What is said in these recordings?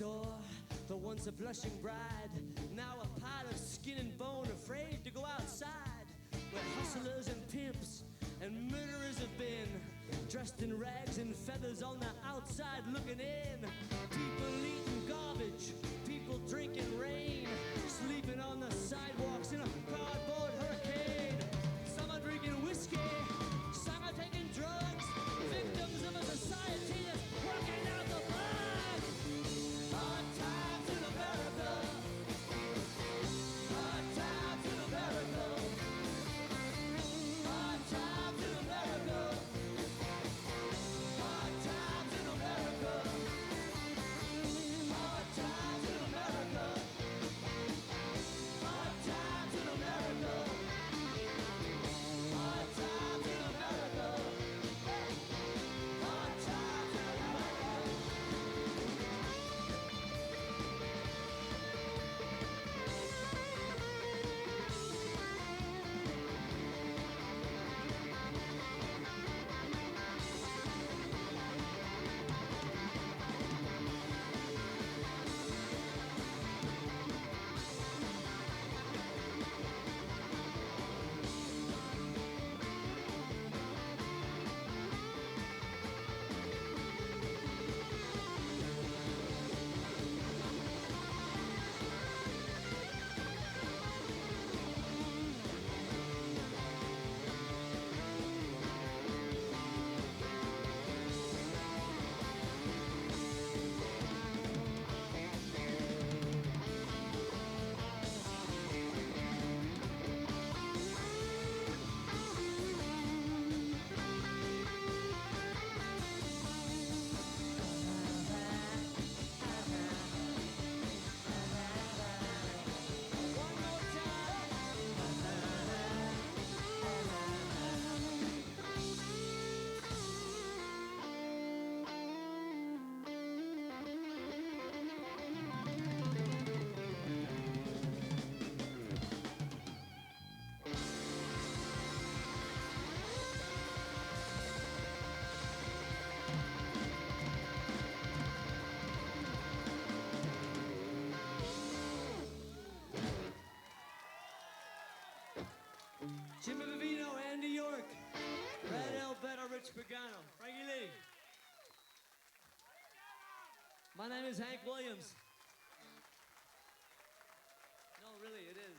door, the once a blushing bride, now a pile of skin and bone, afraid to go outside, where hustlers and pimps and murderers have been, dressed in rags and feathers on the outside looking in. People eating garbage, people drinking rain, sleeping on the sidewalks in a cardboard hurricane. Some are drinking whiskey, some are taking drugs, victims of a society that's working out the blood. Hard times in America. Hard times in America. Hard times in America. Hard times in America. Hard times in America. Hard times in America. Hard times in America. Hard times in America. Jimmy Vivino, Andy York, Red Elbetter, Rich Pagano, Frankie Lee. My name is Hank Williams. No, really, it is.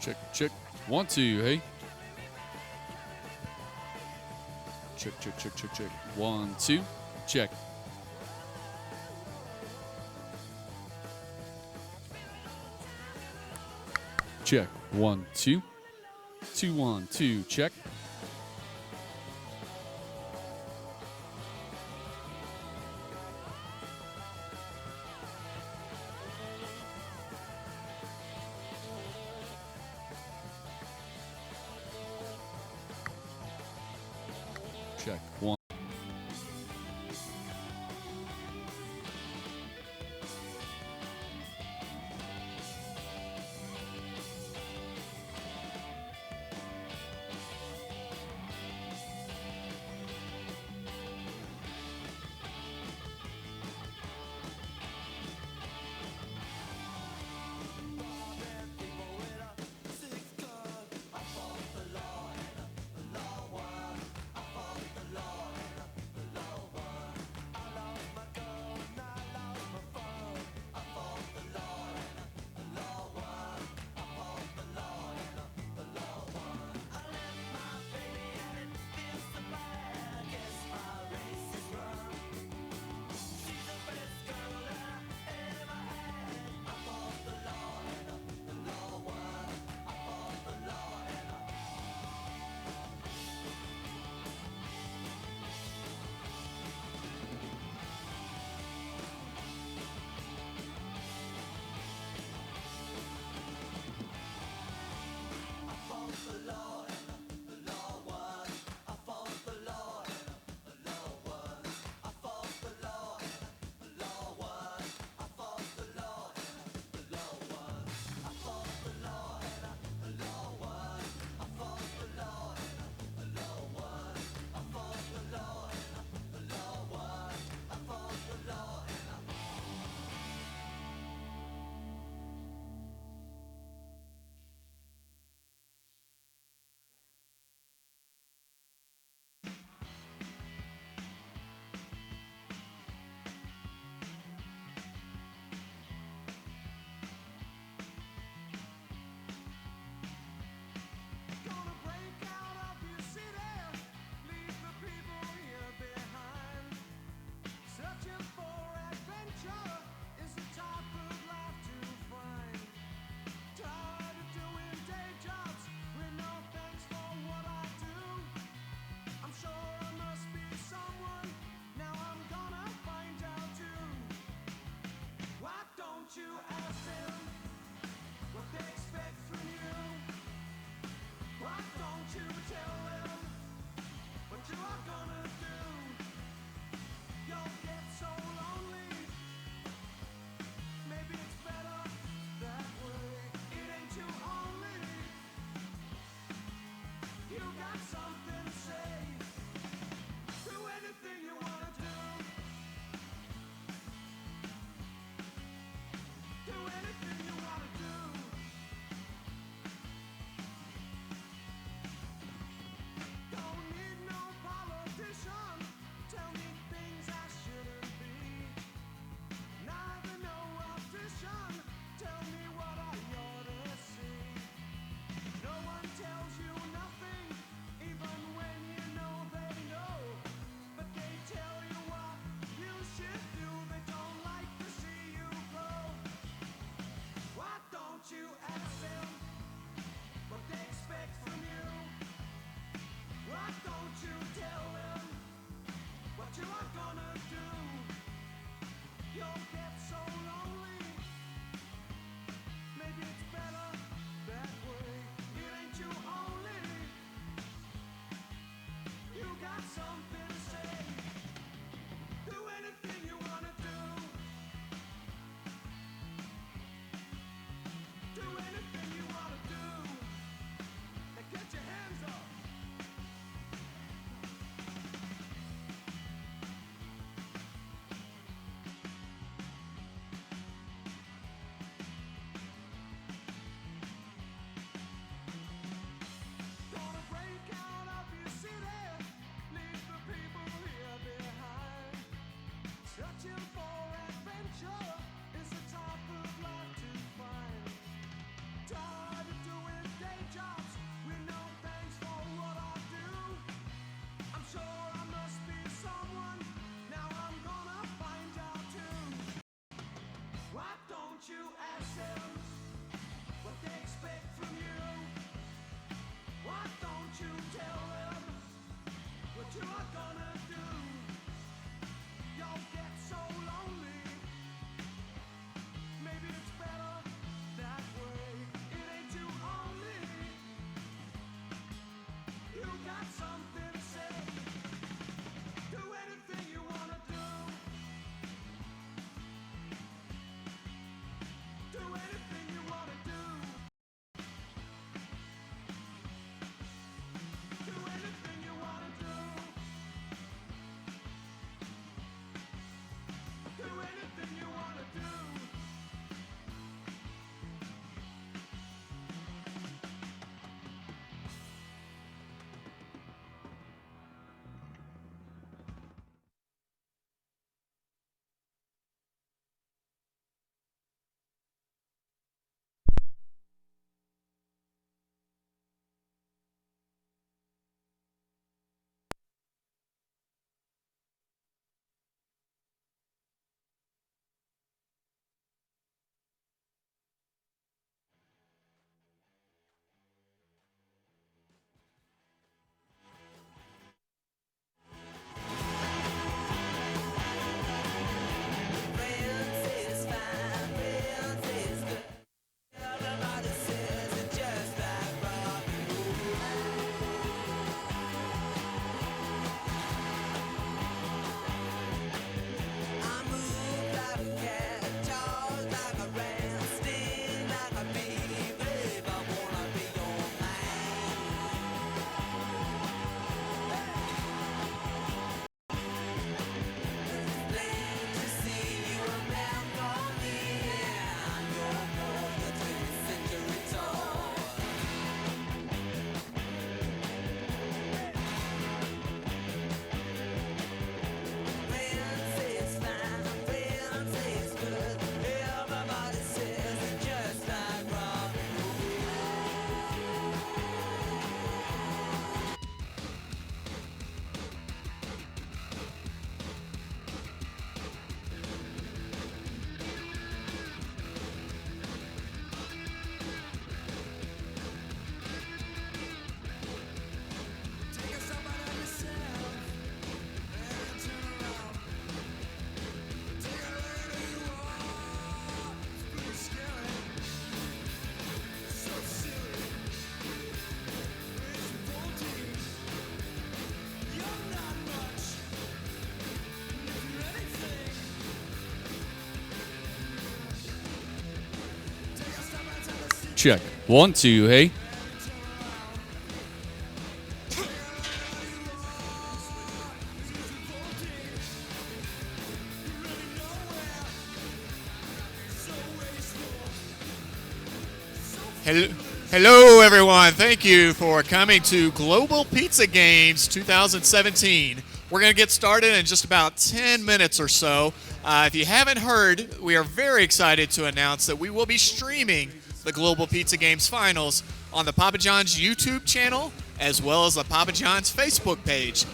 Check, check. 1, 2, hey. Check, check, check, check, check. 1, 2, check. Check. 1, 2. 2, 1, 2, check. Check. 1. Check. 1, 2, hey. Hello, everyone. Thank you for coming to Global Pizza Games 2017. We're going to get started in just about 10 minutes or so. If you haven't heard, we are very excited to announce that we will be streaming the Global Pizza Games Finals on the Papa John's YouTube channel as well as the Papa John's Facebook page.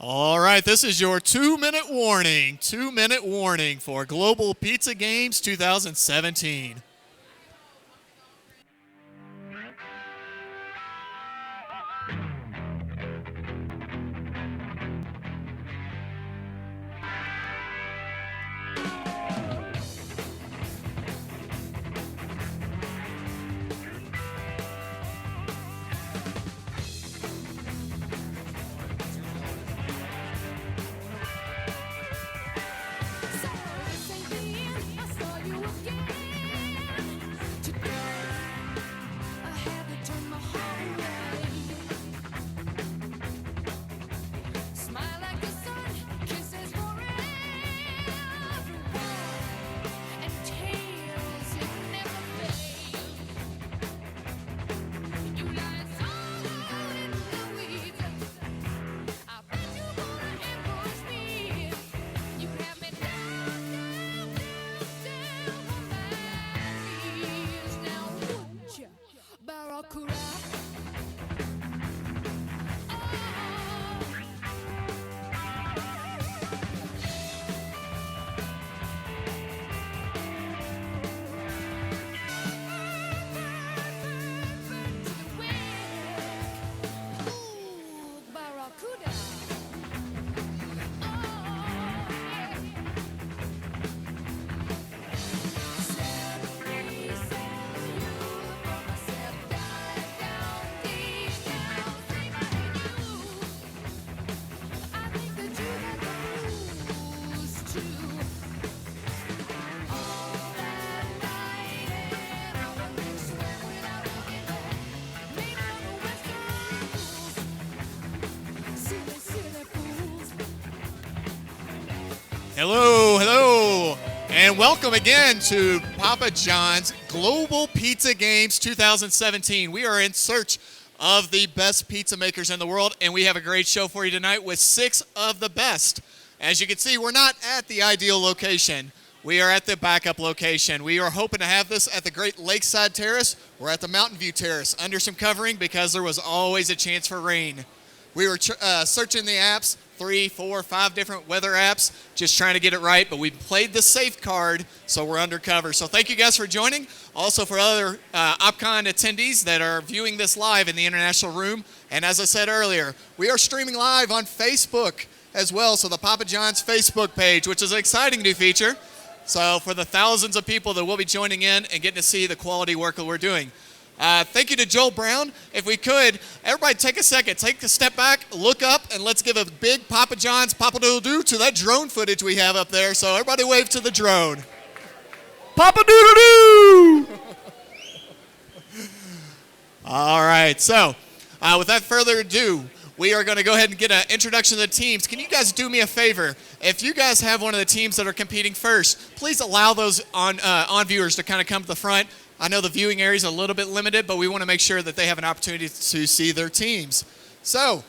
All right, this is your 2-minute warning. 2-minute warning for Global Pizza Games 2017. Hello, hello, and welcome again to Papa John's Global Pizza Games 2017. We are in search of the best pizza makers in the world, and we have a great show for you tonight with 6 of the best. As you can see, we're not at the ideal location. We are at the backup location. We are hoping to have this at the Great Lakeside Terrace or at the Mountain View Terrace under some covering because there was always a chance for rain. We were searching the apps, 3, 4, 5 different weather apps, just trying to get it right, but we played the safe card, so we're undercover. So thank you guys for joining. Also for other OpCon attendees that are viewing this live in the International Room. And as I said earlier, we are streaming live on Facebook as well, so the Papa John's Facebook page, which is an exciting new feature. So for the thousands of people that will be joining in and getting to see the quality work that we're doing. Thank you to Joel Brown. If we could, everybody take a second, take a step back, look up, and let's give a big Papa John's papa-doodle-doo to that drone footage we have up there. So everybody wave to the drone. Papa-doodle-doo! All right, so without further ado, we are going to go ahead and get an introduction to the teams. Can you guys do me a favor? If you guys have one of the teams that are competing first, please allow those on viewers to kind of come to the front. I know the viewing area is a little bit limited, but we want to make sure that they have an opportunity to see their teams. So,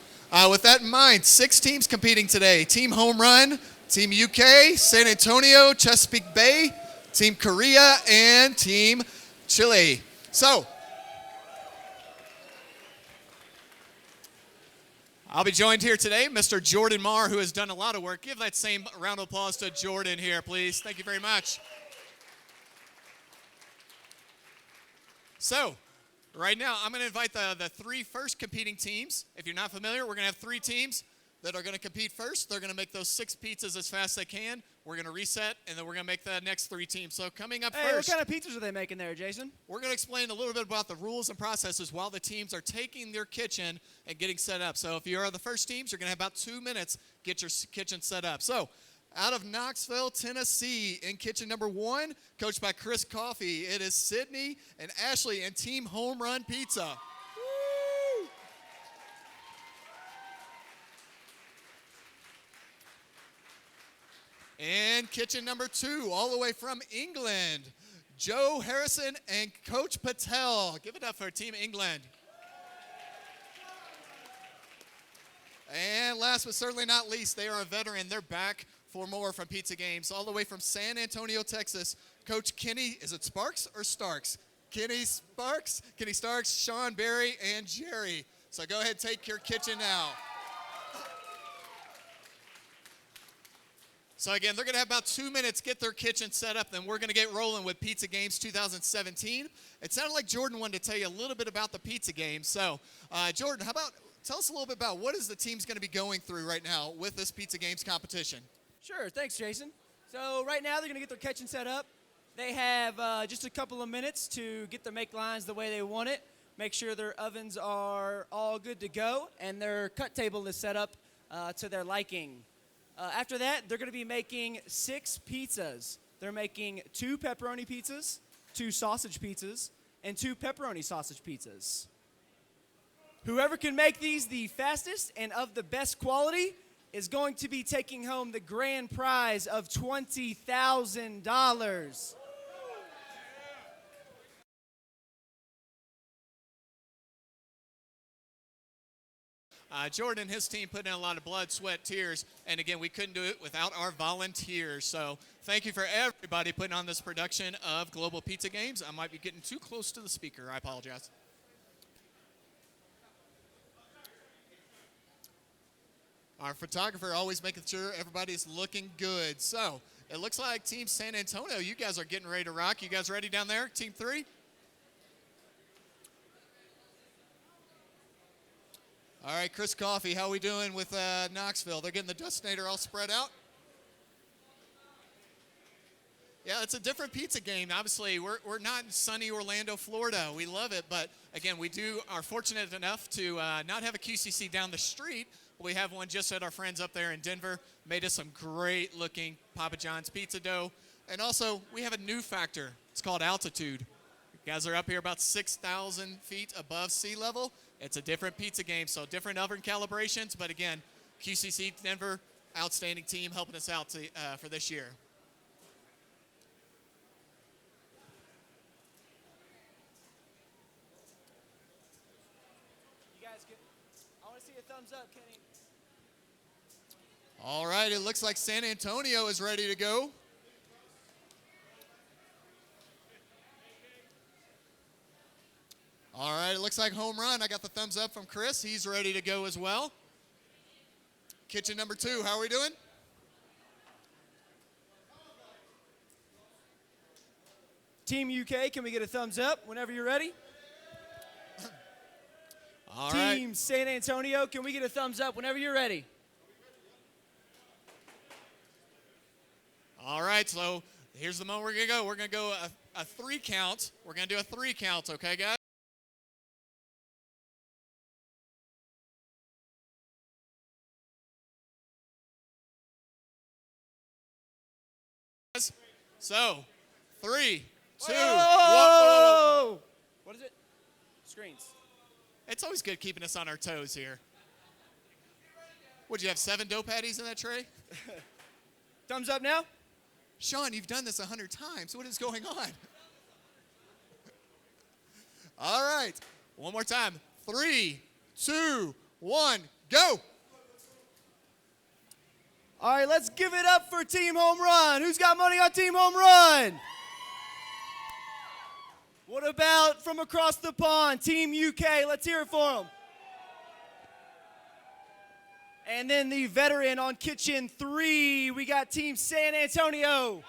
with that in mind, 6 teams competing today. Team Home Run, Team UK, San Antonio, Chesapeake Bay, Team Korea, and Team Chile. So, I'll be joined here today, Mr. Jordan Marr, who has done a lot of work. Give that same round of applause to Jordan here, please. Thank you very much. So, right now, I'm going to invite the 3 first competing teams. If you're not familiar, we're going to have 3 teams that are going to compete first. They're going to make those 6 pizzas as fast as they can. We're going to reset, and then we're going to make the next 3 teams. So coming up first. What kind of pizzas are they making there, Jason? We're going to explain a little bit about the rules and processes while the teams are taking their kitchen and getting set up. So if you are the first teams, you're going to have about 2 minutes to get your kitchen set up. So out of Knoxville, Tennessee, in kitchen number 1, coached by Chris Coffey, it is Sydney and Ashley and Team Home Run Pizza. Woo! And kitchen number 2, all the way from England, Joe Harrison and Coach Patel. Give it up for Team England. And last but certainly not least, they are a veteran. They're back for more from Pizza Games. All the way from San Antonio, Texas, Coach Kenny, is it Sparks or Starks? Kenny Sparks, Kenny Starks, Sean Berry, and Jerry. So go ahead and take your kitchen now. So again, they're going to have about 2 minutes, get their kitchen set up, then we're going to get rolling with Pizza Games 2017. It sounded like Jordan wanted to tell you a little bit about the Pizza Games. So Jordan, how about tell us a little bit about what is the team's going to be going through right now with this Pizza Games competition? Sure, thanks, Jason. So right now they're going to get their kitchen set up. They have just a couple of minutes to get their make lines the way they want it, make sure their ovens are all good to go, and their cut table is set up to their liking. After that, they're going to be making 6 pizzas. They're making 2 pepperoni pizzas, 2 sausage pizzas, and 2 pepperoni sausage pizzas. Whoever can make these the fastest and of the best quality is going to be taking home the grand prize of $20,000. Jordan and his team put in a lot of blood, sweat, tears, and again, we couldn't do it without our volunteers. So thank you for everybody putting on this production of Global Pizza Games. I might be getting too close to the speaker. I apologize. Our photographer always making sure everybody's looking good. So it looks like Team San Antonio, you guys are getting ready to rock. You guys ready down there, Team 3? All right, Chris Coffey, how are we doing with Knoxville? They're getting the destinator all spread out? Yeah, it's a different pizza game. Obviously, we're not in sunny Orlando, Florida. We love it, but again, we are fortunate enough to not have a QCC down the street. We have one just at our friends up there in Denver. Made us some great-looking Papa John's pizza dough. And also, we have a new factor. It's called altitude. You guys are up here about 6,000 feet above sea level. It's a different pizza game, so different oven calibrations. But again, QCC Denver, outstanding team helping us out for this year. You guys I want to see a thumbs up, Kenny. All right, it looks like San Antonio is ready to go. All right, it looks like home run. I got the thumbs up from Chris. He's ready to go as well. Kitchen number 2, how are we doing? Team UK, can we get a thumbs up whenever you're ready? All right. Team San Antonio, can we get a thumbs up whenever you're ready? All right, so here's the moment we're going to go. We're going to go a 3 count. We're going to do a 3 count, okay, guys? So, 3, 2, 1. Whoa! What is it? Screens. It's always good keeping us on our toes here. Would you have 7 dough patties in that tray? Thumbs up now? Sean, you've done this 100 times. What is going on? All right. One more time. 3, 2, 1, go. All right, let's give it up for Team Home Run. Who's got money on Team Home Run? What about from across the pond, Team UK? Let's hear it for them. And then the veteran on Kitchen 3, we got Team San Antonio.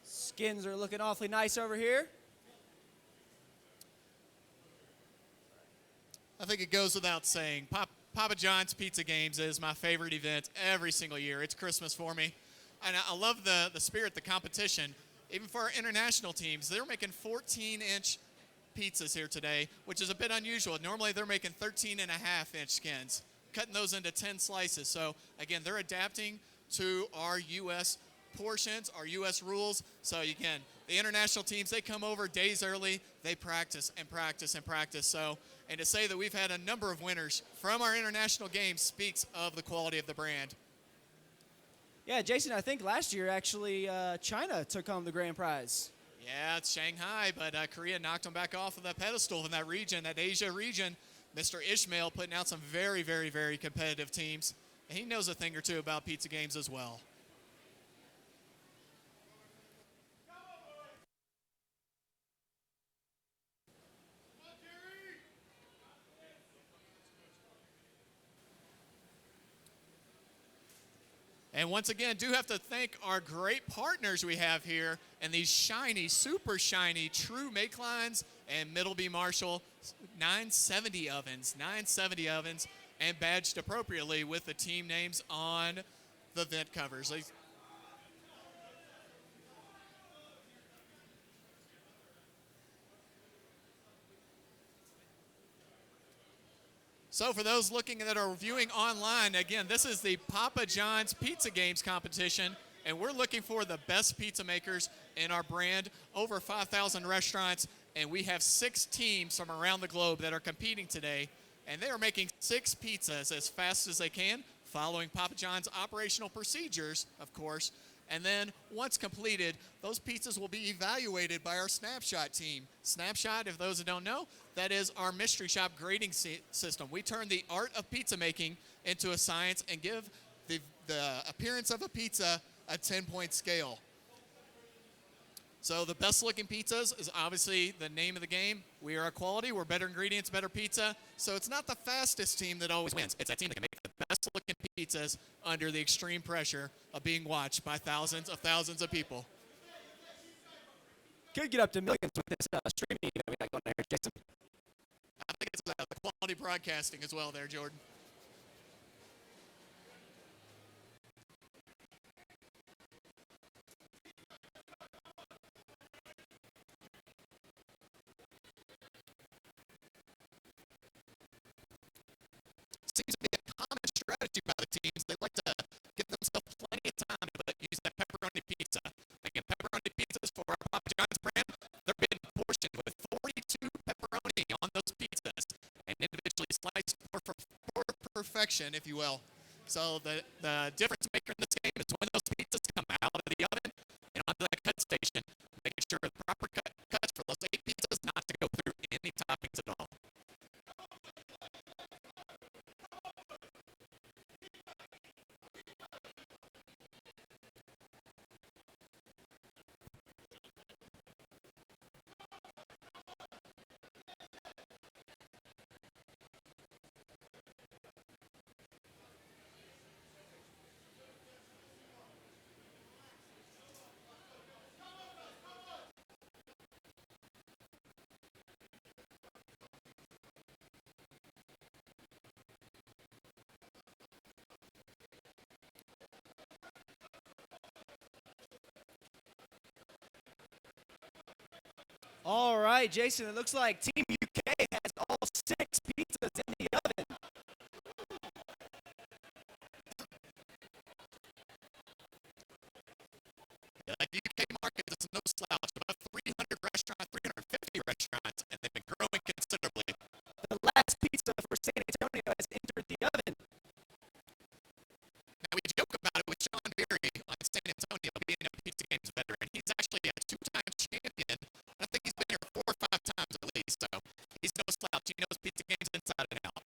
Skins are looking awfully nice over here. I think it goes without saying, Papa John's Pizza Games is my favorite event every single year. It's Christmas for me. And I love the spirit, the competition. Even for our international teams, they're making 14-inch pizzas here today, which is a bit unusual. Normally they're making 13.5-inch skins, cutting those into 10 slices. So again, they're adapting to our U.S. portions, our U.S. rules. So again, the international teams, they come over days early, they practice and practice and practice. So, and to say that we've had a number of winners from our international games speaks of the quality of the brand. Yeah, Jason, I think last year actually China took home the grand prize. Yeah, it's Shanghai, but Korea knocked them back off of the pedestal in that region, that Asia region. Mr. Ishmael putting out some very, very, very competitive teams. And he knows a thing or two about pizza games as well. And once again, do have to thank our great partners we have here and these shiny, super shiny, true make lines and Middleby Marshall 970 ovens, and badged appropriately with the team names on the vent covers. So for those looking that are viewing online, again, this is the Papa John's Pizza Games competition, and we're looking for the best pizza makers in our brand, over 5,000 restaurants, and we have 6 teams from around the globe that are competing today, and they are making 6 pizzas as fast as they can, following Papa John's operational procedures, of course. And then once completed, those pizzas will be evaluated by our Snapshot team. Snapshot, if those that don't know, that is our mystery shop grading system. We turn the art of pizza making into a science and give the appearance of a pizza a 10-point scale. So the best looking pizzas is obviously the name of the game. We are a quality, we're better ingredients, better pizza. So it's not the fastest team that always wins. It's that team that can make the best looking pizzas under the extreme pressure of being watched by thousands of people. Could get up to millions with this streaming that we got going there, Jason. I think it's the quality broadcasting as well there, Jordan. perfection, if you will. So the difference maker in this game is when those pizzas come out of the oven and onto that cut station, making sure the proper cuts for those 8 pizzas not to go through any toppings at all. All right, Jason, it looks like Team UK has all 6 pizzas in the oven. Yeah, the UK market is no slouch. About 300 restaurants, 350 restaurants, and they've been growing considerably. The last pizza for San Antonio has entered the oven. Now, we joke about it with Sean Berry on San Antonio being a Pizza Games veteran. He's actually a 2-time champion. I think he's been here 4 or 5 times at least, so he's no slouch. He knows Pizza Games inside and out.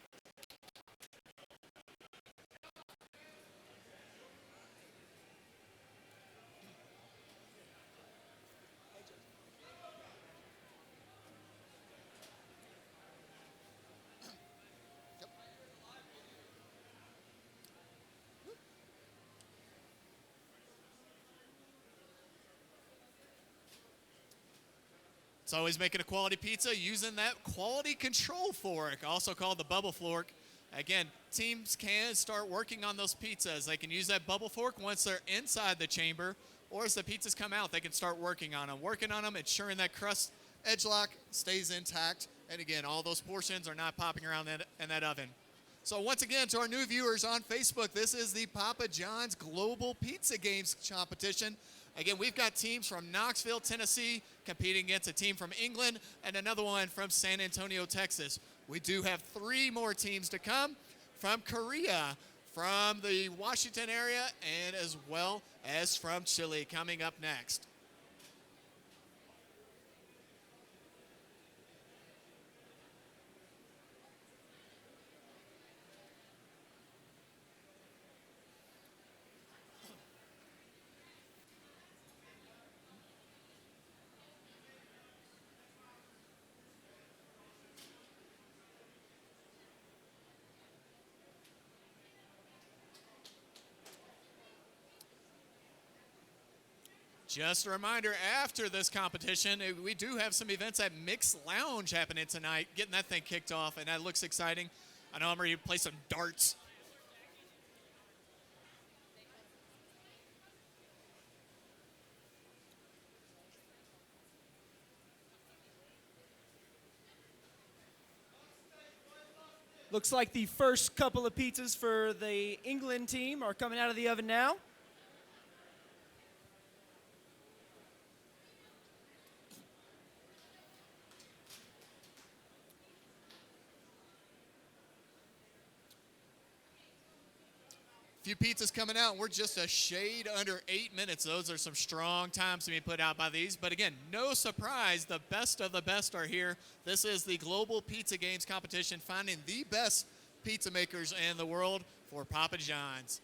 It's always making a quality pizza using that quality control fork, also called the bubble fork. Again, teams can start working on those pizzas. They can use that bubble fork once they're inside the chamber, or as the pizzas come out, they can start working on them, ensuring that crust edge lock stays intact. And again, all those portions are not popping around in that oven. So once again, to our new viewers on Facebook, this is the Papa John's Global Pizza Games competition. Again, we've got teams from Knoxville, Tennessee, competing against a team from England and another one from San Antonio, Texas. We do have 3 more teams to come from Korea, from the Washington area, and as well as from Chile coming up next. Just a reminder, after this competition, we do have some events at Mixed Lounge happening tonight, getting that thing kicked off, and that looks exciting. I know I'm ready to play some darts. Looks like the first couple of pizzas for the England team are coming out of the oven now. Few pizzas coming out. We're just a shade under 8 minutes. Those are some strong times to be put out by these. But again, no surprise, the best of the best are here. This is the Global Pizza Games competition, finding the best pizza makers in the world for Papa John's.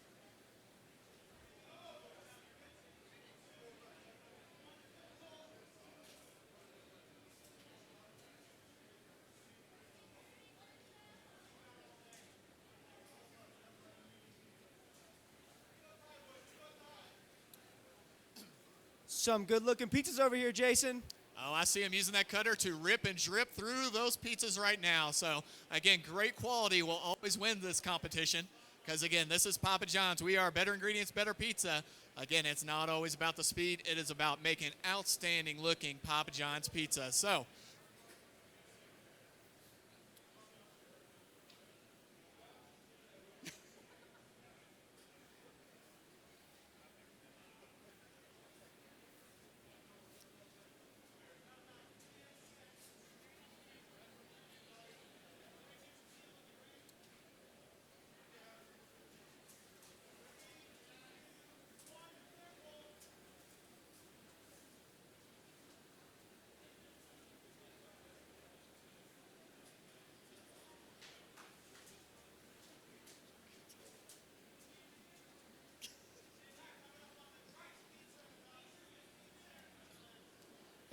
Some good-looking pizzas over here, Jason. Oh, I see him using that cutter to rip and drip through those pizzas right now. So, again, great quality will always win this competition because, again, this is Papa John's. We are better ingredients, better pizza. Again, it's not always about the speed. It is about making outstanding-looking Papa John's pizza. So,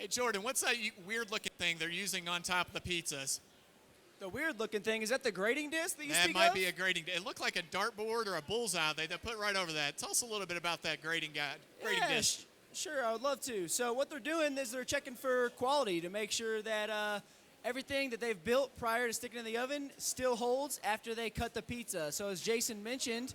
Hey, Jordan, what's that weird-looking thing they're using on top of the pizzas? The weird-looking thing, is that the grading disc that you That speak might of? be a grading. It looked like a dartboard or a bullseye they put right over that. Tell us a little bit about that grading disc. Sure, I would love to. So what they're doing is they're checking for quality to make sure that everything that they've built prior to sticking in the oven still holds after they cut the pizza. So as Jason mentioned,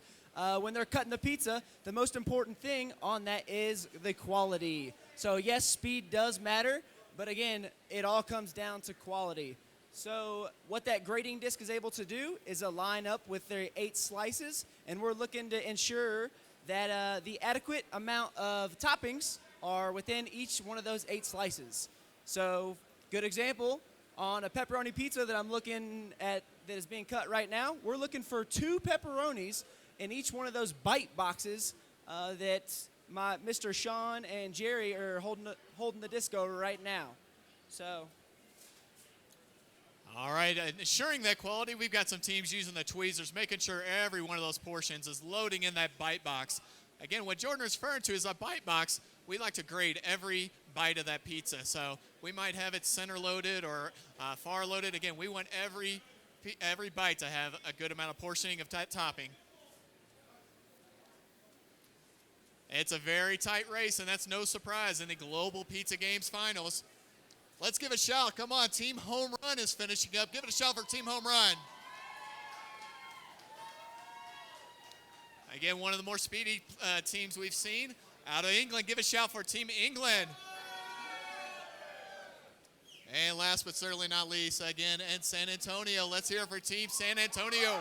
when they're cutting the pizza, the most important thing on that is the quality. So yes, speed does matter, but again, it all comes down to quality. So what that grading disc is able to do is align up with their 8 slices, and we're looking to ensure that the adequate amount of toppings are within each one of those 8 slices. So good example, on a pepperoni pizza that I'm looking at that is being cut right now, we're looking for 2 pepperonis in each one of those bite boxes that Mr. Sean and Jerry are holding the disc over right now. So. All right, ensuring that quality, we've got some teams using the tweezers, making sure every one of those portions is loading in that bite box. Again, what Jordan is referring to is a bite box. We like to grade every bite of that pizza. So we might have it center loaded or far loaded. Again, we want every bite to have a good amount of portioning of topping. It's a very tight race, and that's no surprise in the Global Pizza Games Finals. Let's give a shout. Come on, Team Home Run is finishing up. Give it a shout for Team Home Run. Again, one of the more speedy teams we've seen. Out of England, give a shout for Team England. And last but certainly not least, again, in San Antonio. Let's hear it for Team San Antonio.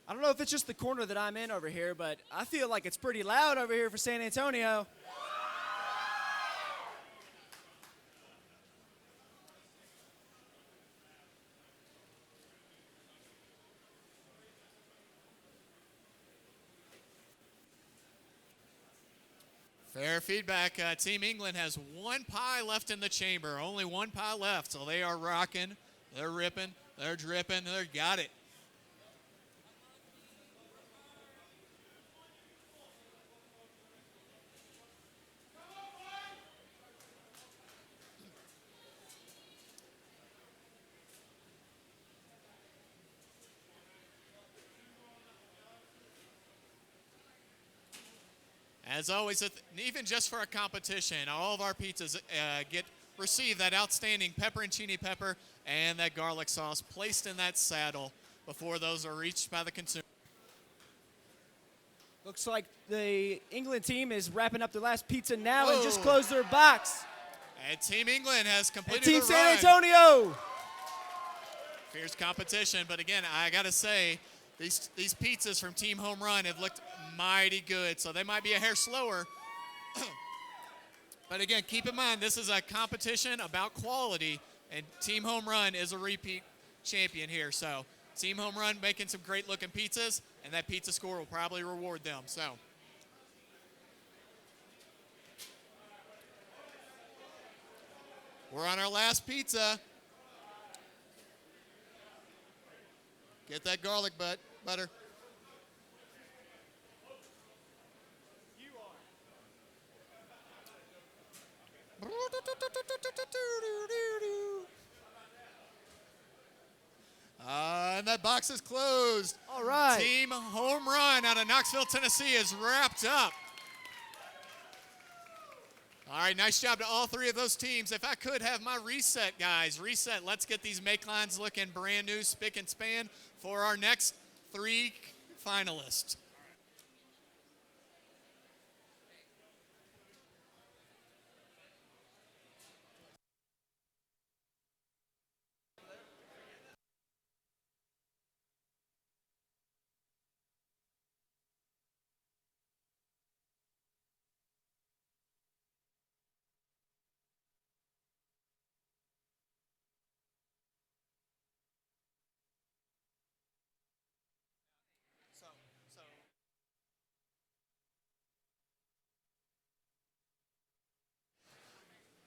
I don't know if it's just the corner that I'm in over here, but I feel like it's pretty loud over here for San Antonio. Fair feedback. Team England has 1 pie left in the chamber. Only 1 pie left, so they are rocking. They're ripping. They're dripping. They got it. As always, even just for a competition, all of our pizzas receive that outstanding pepperoncini pepper and that garlic sauce placed in that saddle before those are reached by the consumer. Looks like the England team is wrapping up their last pizza now and just closed their box. And Team England has completed And Team the San run. Antonio. Fierce competition, but again, I got to say, these pizzas from Team Home Run have looked mighty good, so they might be a hair slower. But again, keep in mind, this is a competition about quality, and Team Home Run is a repeat champion here. So Team Home Run making some great-looking pizzas, and that pizza score will probably reward them. So we're on our last pizza. Get that garlic butter. And that box is closed. All right. Team Home Run out of Knoxville, Tennessee is wrapped up. All right, nice job to all 3 of those teams. If I could have my reset, guys. Reset. Let's get these make lines looking brand new, spick and span for our next 3 finalists.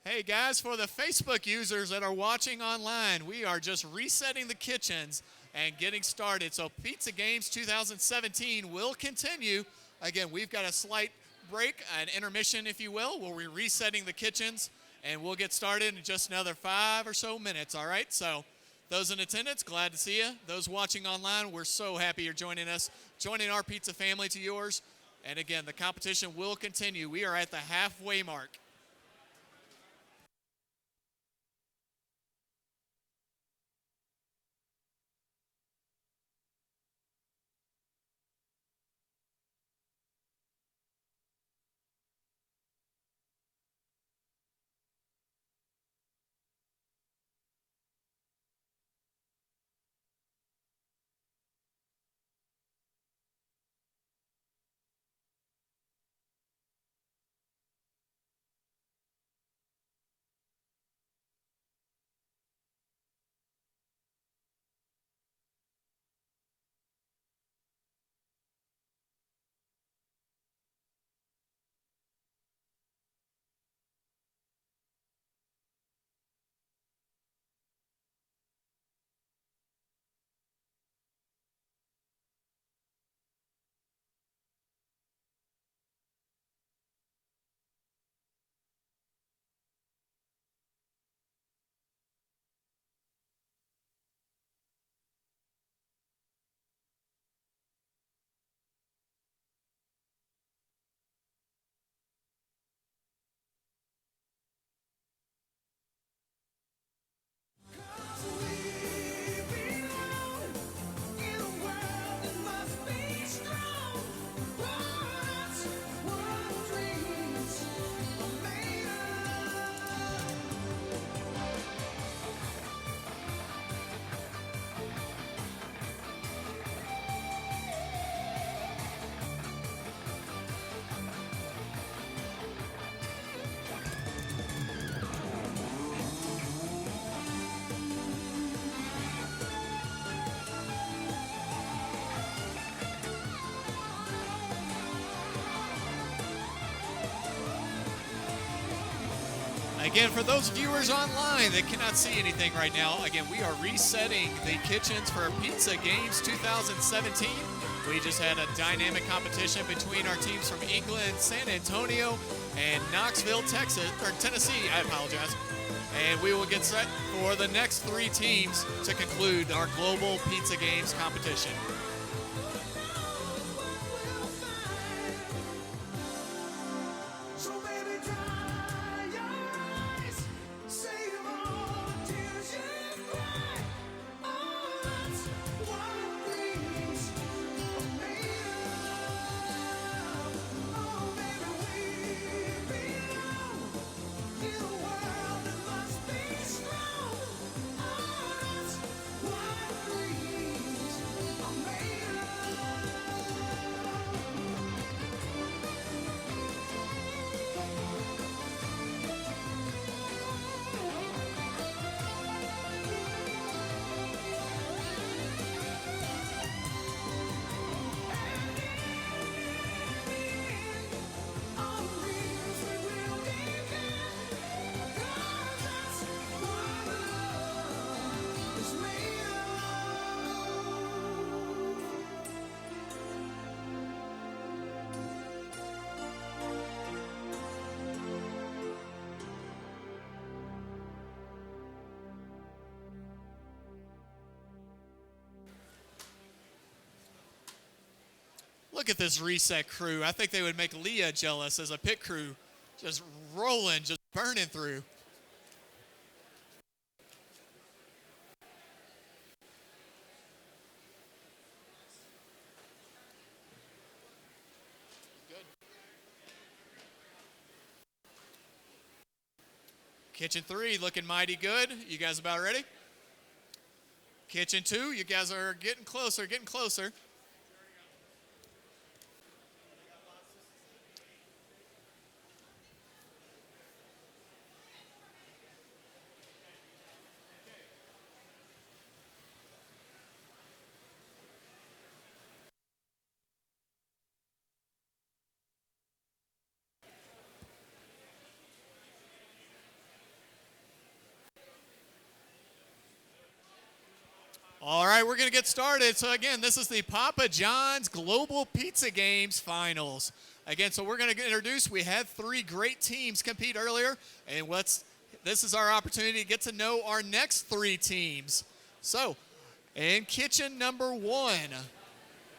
Hey guys, for the Facebook users that are watching online, we are just resetting the kitchens and getting started. So Pizza Games 2017 will continue. Again, we've got a slight break, an intermission, if you will, where we're resetting the kitchens, and we'll get started in just another 5 or so minutes, all right? So those in attendance, glad to see you. Those watching online, we're so happy you're joining us, joining our pizza family to yours. And again, the competition will continue. We are at the halfway mark. Again, for those viewers online that cannot see anything right now, again, we are resetting the kitchens for Pizza Games 2017. We just had a dynamic competition between our teams from England, San Antonio, and Knoxville, Texas, or Tennessee, I apologize. And we will get set for the next 3 teams to conclude our Global Pizza Games competition. Look at this reset crew. I think they would make Leah jealous as a pit crew. Just rolling, just burning through. Good. Kitchen 3 looking mighty good. You guys about ready? Kitchen 2, you guys are getting closer, getting closer. All right, we're going to get started. So, again, this is the Papa John's Global Pizza Games Finals. Again, so we're going to introduce, we had 3 great teams compete earlier, and this is our opportunity to get to know our next 3 teams. So, in kitchen number 1,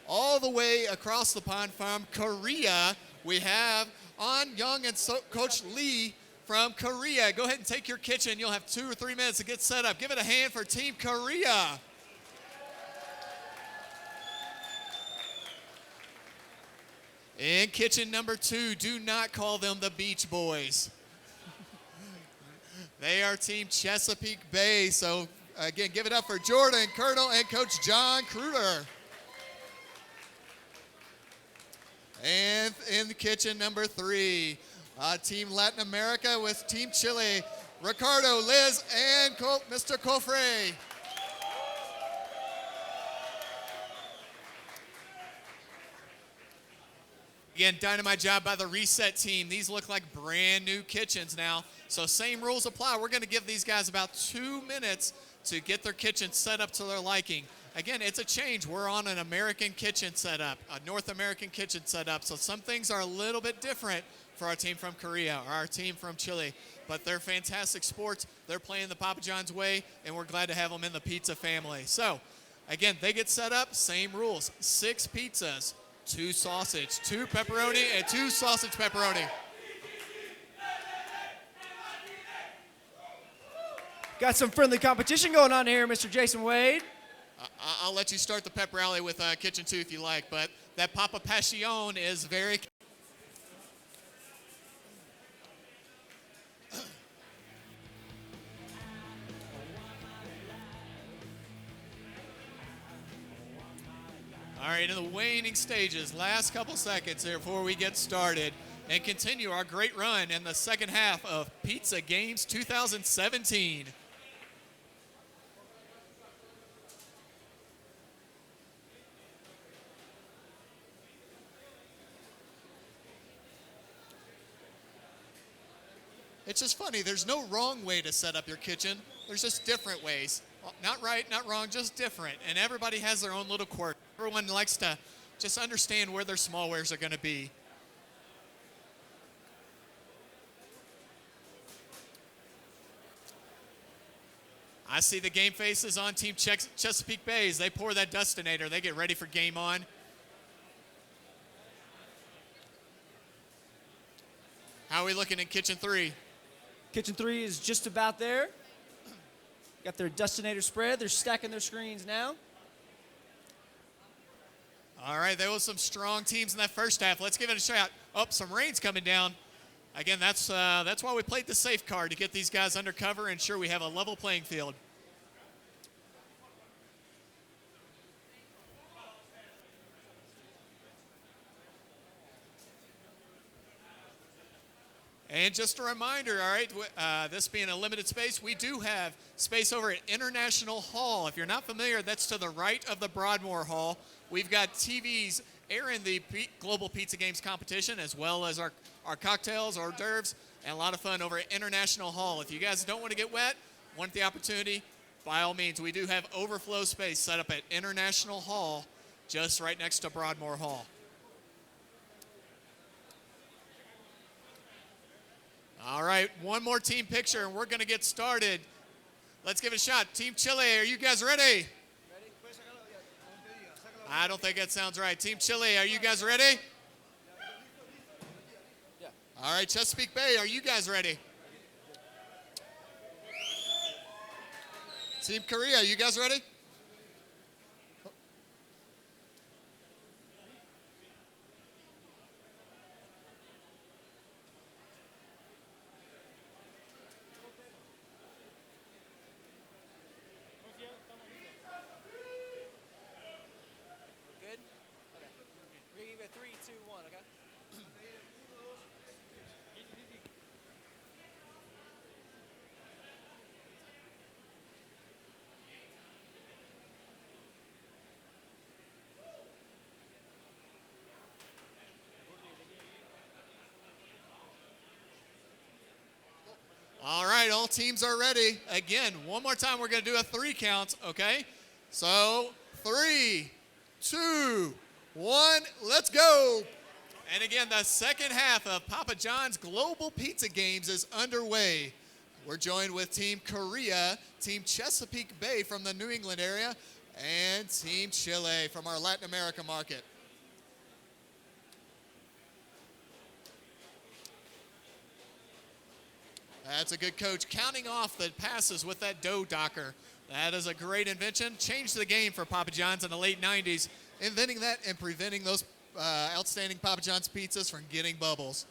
all the way across the pond from Korea, we have An Young and Coach Lee from Korea. Go ahead and take your kitchen. You'll have 2 or 3 minutes to get set up. Give it a hand for Team Korea. In kitchen number 2, do not call them the Beach Boys. They are Team Chesapeake Bay. So, again, give it up for Jordan Colonel and Coach John Kruder. And in kitchen number 3, Team Latin America with Team Chile, Ricardo, Liz, and Mr. Cofre. Again, dynamite job by the Reset team. These look like brand new kitchens now. So same rules apply. We're going to give these guys about 2 minutes to get their kitchen set up to their liking. Again, it's a change. We're on an American kitchen setup, a North American kitchen setup. So some things are a little bit different for our team from Korea or our team from Chile. But they're fantastic sports. They're playing the Papa John's way, and we're glad to have them in the pizza family. So, again, they get set up, same rules. 6 pizzas. 2 sausage, 2 pepperoni, and 2 sausage pepperoni. Got some friendly competition going on here, Mr. Jason Wade. I'll let you start the pep rally with Kitchen 2 if you like, but that Papa Passion is very... All right, in the waning stages, last couple seconds here before we get started and continue our great run in the second half of Pizza Games 2017. It's just funny, there's no wrong way to set up your kitchen. There's just different ways. Not right, not wrong, just different. And everybody has their own little quirk. Everyone likes to just understand where their smallwares are going to be. I see the game faces on Team Chesapeake Bay as they pour that Dustinator. They get ready for game on. How are we looking in Kitchen 3? Kitchen 3 is just about there. Got their Dustinator spread. They're stacking their screens now. All right, there was some strong teams in that first half. Let's give it a shot. Oh, some rain's coming down. Again, that's why we played the safe card, to get these guys under cover and ensure we have a level playing field. And just a reminder, all right, this being a limited space, we do have space over at International Hall. If you're not familiar, that's to the right of the Broadmoor Hall. We've got TVs airing the Global Pizza Games competition, as well as our cocktails, hors d'oeuvres, and a lot of fun over at International Hall. If you guys don't want to get wet, want the opportunity, by all means, we do have overflow space set up at International Hall, just right next to Broadmoor Hall. All right, one more team picture, and we're going to get started. Let's give it a shot. Team Chile, are you guys ready? I don't think that sounds right. Team Chile, are you guys ready? Yeah. All right, Chesapeake Bay, are you guys ready? Team Korea, are you guys ready? Good? Okay. We're going to give it 3, 2, 1, okay? All right, all teams are ready. Again, one more time, we're going to do a 3 count, okay? So 3, 2, 1, let's go. And again, the second half of Papa John's Global Pizza Games is underway. We're joined with Team Korea, Team Chesapeake Bay from the New England area, and Team Chile from our Latin America market. That's a good coach, counting off the passes with that dough docker. That is a great invention. Changed the game for Papa John's in the late 90s, inventing that and preventing those outstanding Papa John's pizzas from getting bubbles.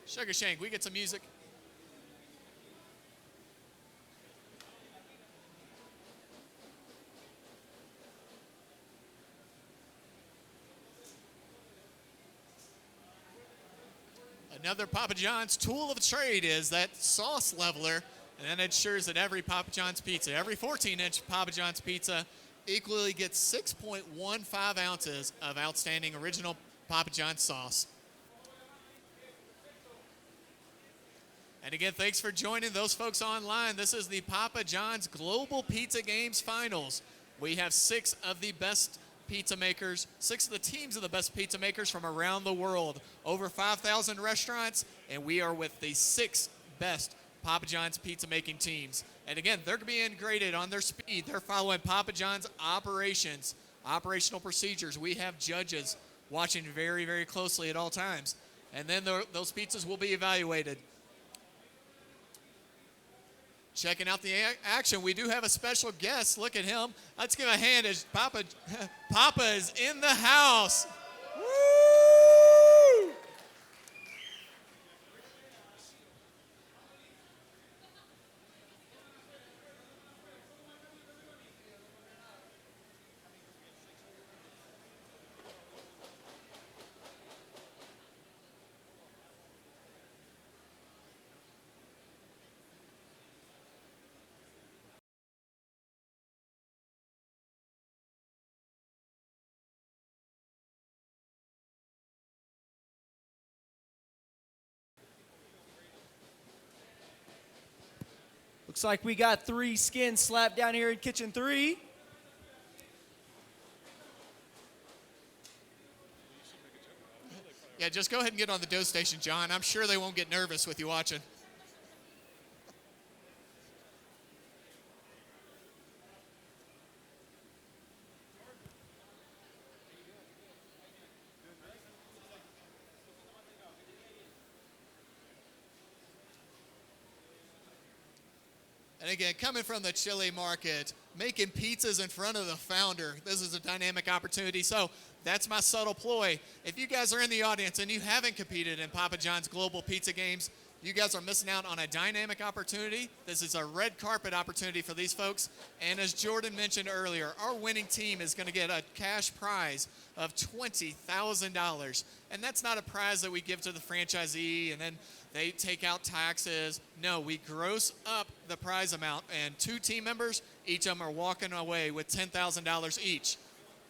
Sugar Shank, we get some music. Another Papa John's tool of trade is that sauce leveler, and that ensures that every Papa John's pizza, every 14-inch Papa John's pizza, equally gets 6.15 ounces of outstanding original Papa John's sauce. And again, thanks for joining those folks online. This is the Papa John's Global Pizza Games Finals. We have 6 of the best pizza makers, 6 of the teams of the best pizza makers from around the world. Over 5,000 restaurants, and we are with the 6 best Papa John's pizza making teams. And again, they're being graded on their speed. They're following Papa John's operations, operational procedures. We have judges watching very, very closely at all times. And then those pizzas will be evaluated. Checking out the action, we do have a special guest. Look at him. Let's give a hand as Papa is in the house. Woo! Looks like we got 3 skins slapped down here in Kitchen 3. Yeah, just go ahead and get on the dough station, John. I'm sure they won't get nervous with you watching. And again, coming from the Chile market, making pizzas in front of the founder, this is a dynamic opportunity. So that's my subtle ploy. If you guys are in the audience and you haven't competed in Papa John's Global Pizza Games, you guys are missing out on a dynamic opportunity. This is a red carpet opportunity for these folks. And as Jordan mentioned earlier, our winning team is going to get a cash prize of $20,000. And that's not a prize that we give to the franchisee and then they take out taxes. No, we gross up the prize amount, and 2 team members, each of them are walking away with $10,000 each.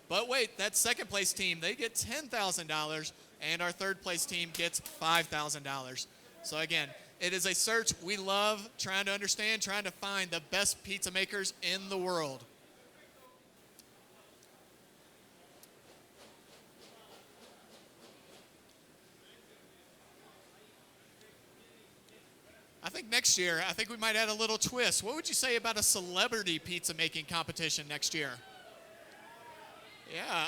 But wait, that second place team, they get $10,000, and our third place team gets $5,000. So again, it is a search. We love trying to understand, trying to find the best pizza makers in the world. I think next year, I think we might add a little twist. What would you say about a celebrity pizza making competition next year? Yeah,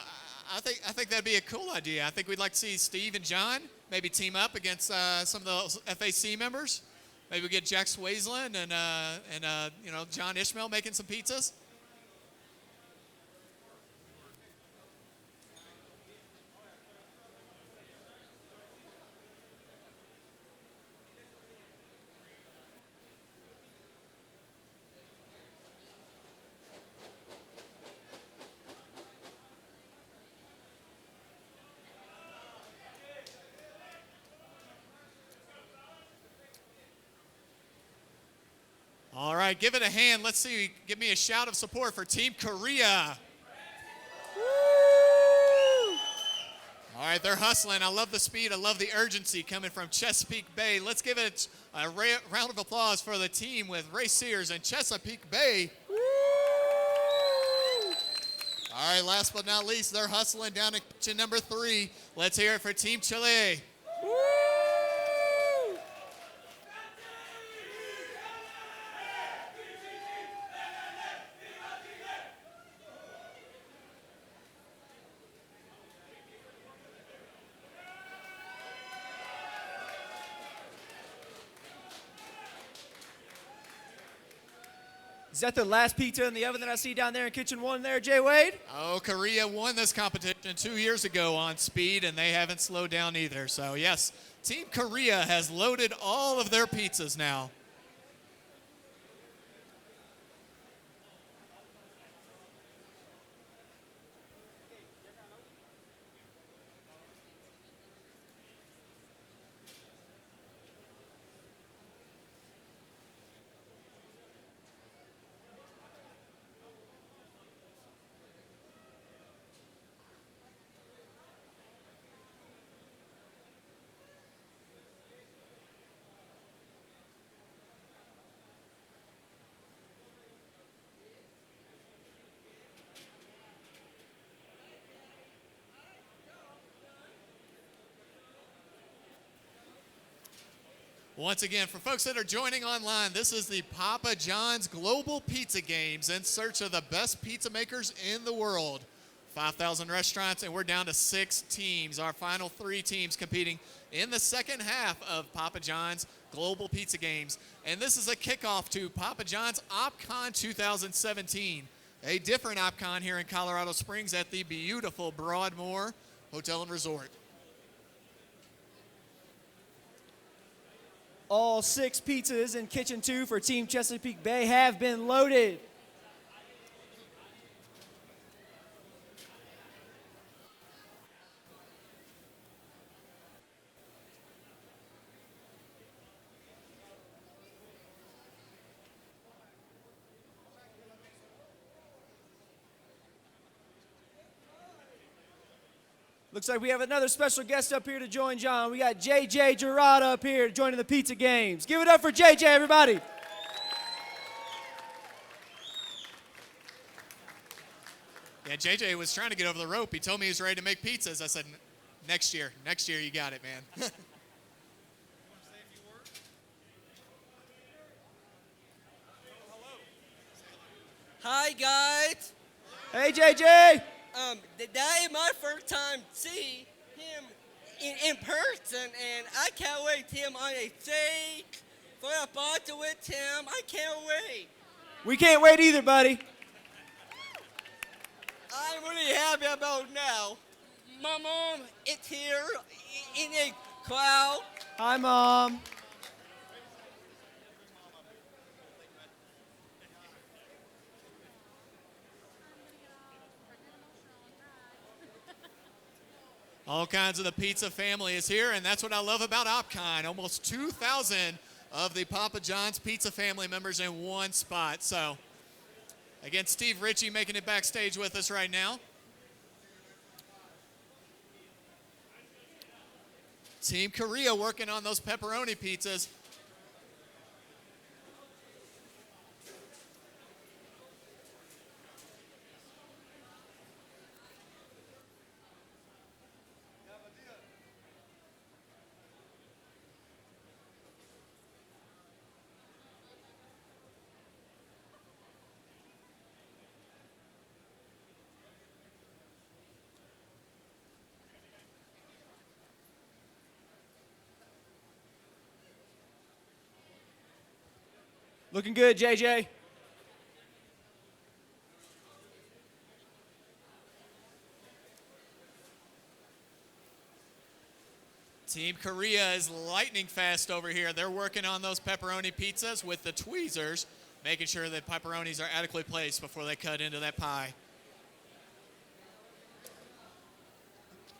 I think that'd be a cool idea. I think we'd like to see Steve and John maybe team up against some of those FAC members. Maybe we get Jack Swaisland and John Ishmael making some pizzas. right, give it a hand. Let's see. Give me a shout of support for Team Korea. All right, they're hustling. I love the speed. I love the urgency coming from Chesapeake Bay. Let's give it a round of applause for the team with Ray Sears and Chesapeake Bay. All right, last but not least, they're hustling down to kitchen number 3. Let's hear it for Team Chile. Is that the last pizza in the oven that I see down there in kitchen 1 there, Jay Wade? Oh, Korea won this competition 2 years ago on speed, and they haven't slowed down either. So, yes, Team Korea has loaded all of their pizzas now. Once again, for folks that are joining online, this is the Papa John's Global Pizza Games in search of the best pizza makers in the world. 5,000 restaurants, and we're down to 6 teams. Our final 3 teams competing in the second half of Papa John's Global Pizza Games. And this is a kickoff to Papa John's OpCon 2017, a different OpCon here in Colorado Springs at the beautiful Broadmoor Hotel and Resort. All 6 pizzas in kitchen 2 for Team Chesapeake Bay have been loaded. Looks like we have another special guest up here to join John. We got JJ Gerard up here joining the Pizza Games. Give it up for JJ, everybody. Yeah, JJ was trying to get over the rope. He told me he was ready to make pizzas. I said, next year you got it, man. Hi guys. Hey JJ. That is my first time see him in person, and I can't wait to him on a stage for a photo with him. I can't wait. We can't wait either, buddy. I'm really happy about now. My mom is here in a crowd. Hi, Mom. All kinds of the pizza family is here, and that's what I love about OpCon. Almost 2,000 of the Papa John's pizza family members in one spot. So, again, Steve Ritchie making it backstage with us right now. Team Korea working on those pepperoni pizzas. Looking good, JJ. Team Korea is lightning fast over here. They're working on those pepperoni pizzas with the tweezers, making sure that pepperonis are adequately placed before they cut into that pie.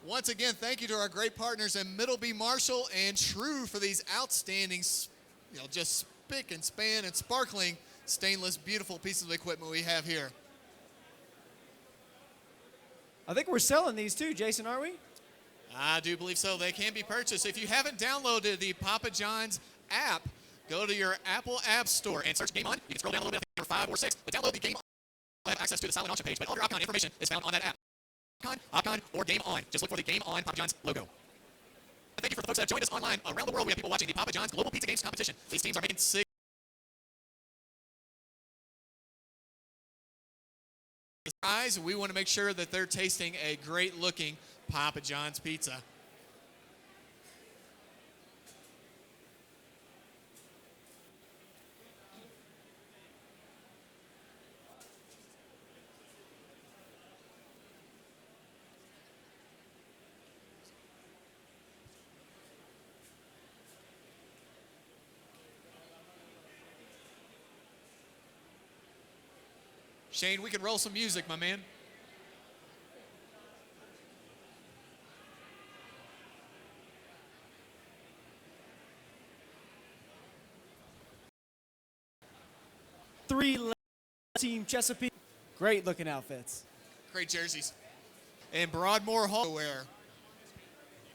Once again, thank you to our great partners in Middleby Marshall and True for these outstanding, just spick and span and sparkling stainless, beautiful pieces of equipment we have here. I think we're selling these too, Jason, aren't we? I do believe so. They can be purchased. If you haven't downloaded the Papa John's app, go to your Apple App Store and search Game On. You can scroll down a little bit, I think number 5 or 6, but download the Game On. You'll have access to the silent auction page, but all your OpCon information is found on that app. OpCon, or Game On. Just look for the Game On Papa John's logo. And thank you for the folks that have joined us online around the world. We have people watching the Papa John's Global Pizza Games competition. These teams are making 6 prize. We want to make sure that they're tasting a great-looking Papa John's pizza. Shane, we can roll some music, my man. Three Team Chesapeake. Great looking outfits. Great jerseys. And Broadmoor Hall wear.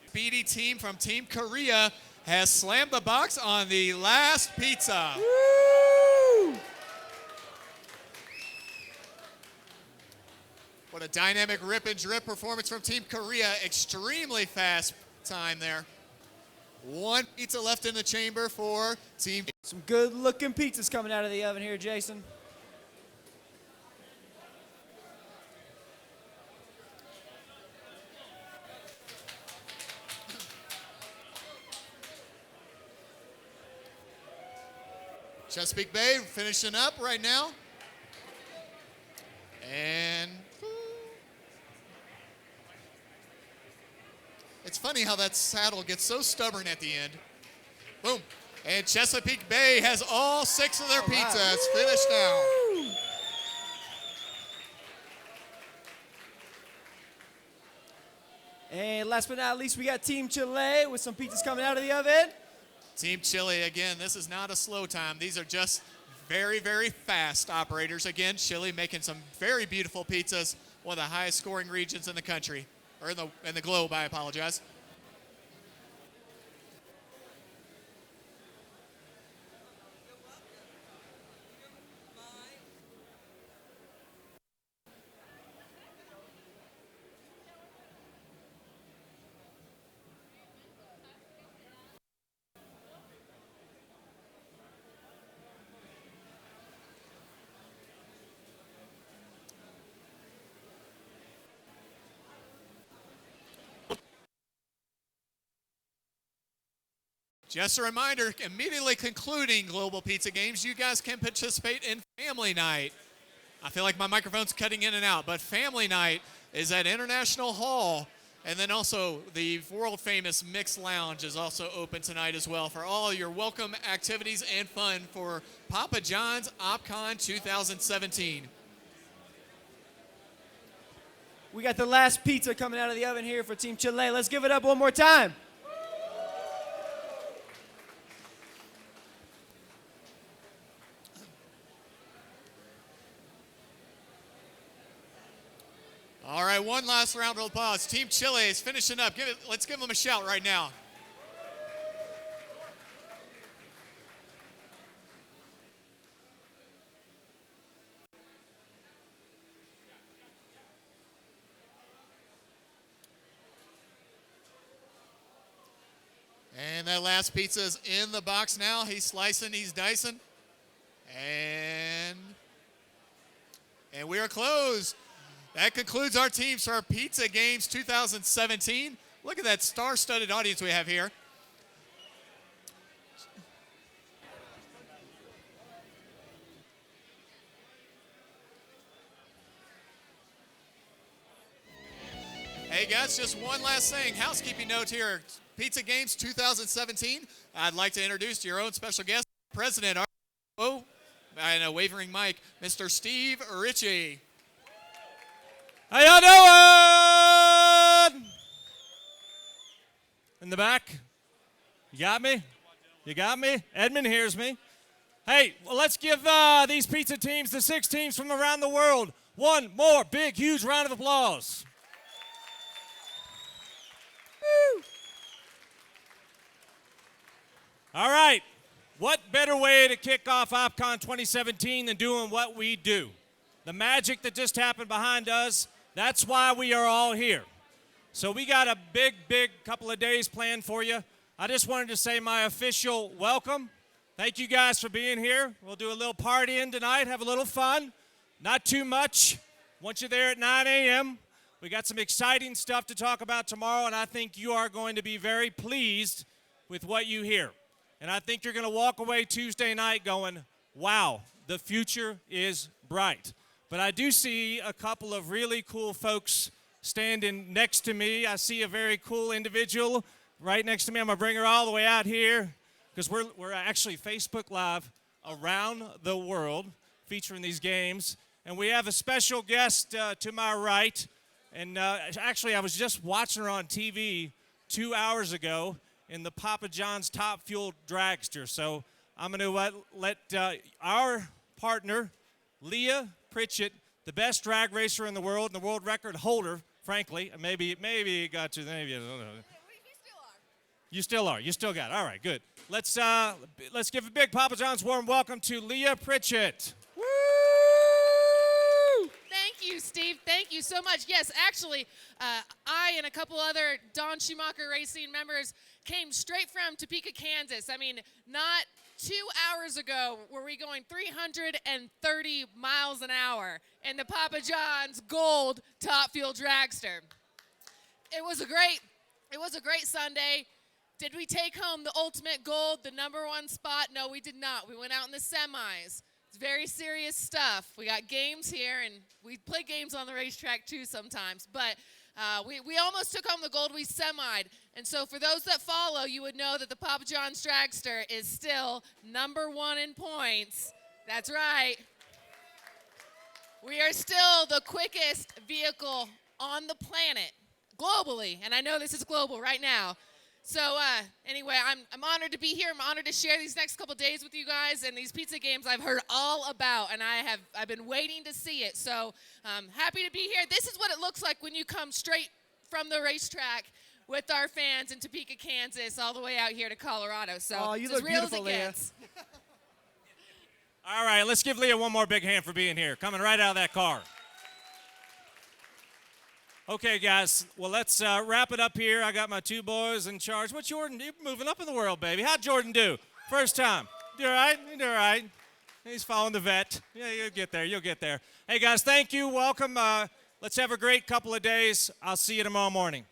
Speedy team from Team Korea has slammed the box on the last pizza. Woo! What a dynamic rip and drip performance from Team Korea. Extremely fast time there. 1 pizza left in the chamber for Team. Some good looking pizzas coming out of the oven here, Jason. Chesapeake Bay finishing up right now. And it's funny how that saddle gets so stubborn at the end. Boom. And Chesapeake Bay has all 6 of their pizzas finished now. And last but not least, we got Team Chile with some pizzas coming out of the oven. Team Chile, again, this is not a slow time. These are just very, very fast operators. Again, Chile making some very beautiful pizzas, one of the highest scoring regions in the country, or in the globe, I apologize. Just a reminder, immediately concluding Global Pizza Games, you guys can participate in Family Night. I feel like my microphone's cutting in and out, but Family Night is at International Hall, and then also the world-famous Mixed Lounge is also open tonight as well for all your welcome activities and fun for Papa John's OpCon 2017. We got the last pizza coming out of the oven here for Team Chile. Let's give it up one more time. All right, one last round of applause. Team Chile is finishing up. Let's give them a shout right now. And that last pizza is in the box now. He's slicing, he's dicing. And we are closed. That concludes our teams for our Pizza Games 2017. Look at that star-studded audience we have here. Hey guys, just one last thing. Housekeeping note here. Pizza Games 2017. I'd like to introduce your own special guest, President and a wavering mic, Mr. Steve Ritchie. How y'all doing? In the back? You got me? You got me? Edmund hears me. Hey, well, let's give these pizza teams, the 6 teams from around the world, one more big, huge round of applause. Woo. All right. What better way to kick off OpCon 2017 than doing what we do? The magic that just happened behind us, that's why we are all here. So we got a big, big couple of days planned for you. I just wanted to say my official welcome. Thank you guys for being here. We'll do a little partying tonight, have a little fun. Not too much. Want you there at 9 a.m. We got some exciting stuff to talk about tomorrow, and I think you are going to be very pleased with what you hear. And I think you're going to walk away Tuesday night going, wow, the future is bright. But I do see a couple of really cool folks standing next to me. I see a very cool individual right next to me. I'm going to bring her all the way out here because we're actually Facebook Live around the world featuring these games. And we have a special guest to my right. And actually, I was just watching her on TV 2 hours ago in the Papa John's Top Fuel Dragster. So I'm going to let our partner, Leah Pritchett, the best drag racer in the world and the world record holder, frankly. Maybe it got to, maybe, I don't know. You still are. You still got it. All right, good. Let's give a big Papa John's warm welcome to Leah Pritchett. Woo! Thank you, Steve. Thank you so much. Yes, actually, I and a couple other Don Schumacher Racing members came straight from Topeka, Kansas. I mean, not 2 hours ago were we going 330 miles an hour in the Papa John's Gold Top Fuel Dragster. It was a great Sunday. Did we take home the ultimate gold, the #1 spot? No, we did not. We went out in the semis. It's very serious stuff. We got games here, and we play games on the racetrack too sometimes. But we almost took home the gold. We semied. And so for those that follow, you would know that the Papa John's Dragster is still #1 in points. That's right. We are still the quickest vehicle on the planet, globally. And I know this is global right now. So anyway, I'm honored to be here. I'm honored to share these next couple days with you guys, and these pizza games I've heard all about, and I've been waiting to see it. So happy to be here. This is what it looks like when you come straight from the racetrack with our fans in Topeka, Kansas, all the way out here to Colorado. So you it's look as real as beautiful, it Leah. gets. All right, let's give Leah one more big hand for being here, coming right out of that car. Okay, guys, well, let's wrap it up here. I got my 2 boys in charge. What, Jordan? You're moving up in the world, baby. How'd Jordan do? First time. You all right? You do all right? He's following the vet. Yeah, you'll get there. You'll get there. Hey, guys, thank you. Welcome. Let's have a great couple of days. I'll see you tomorrow morning.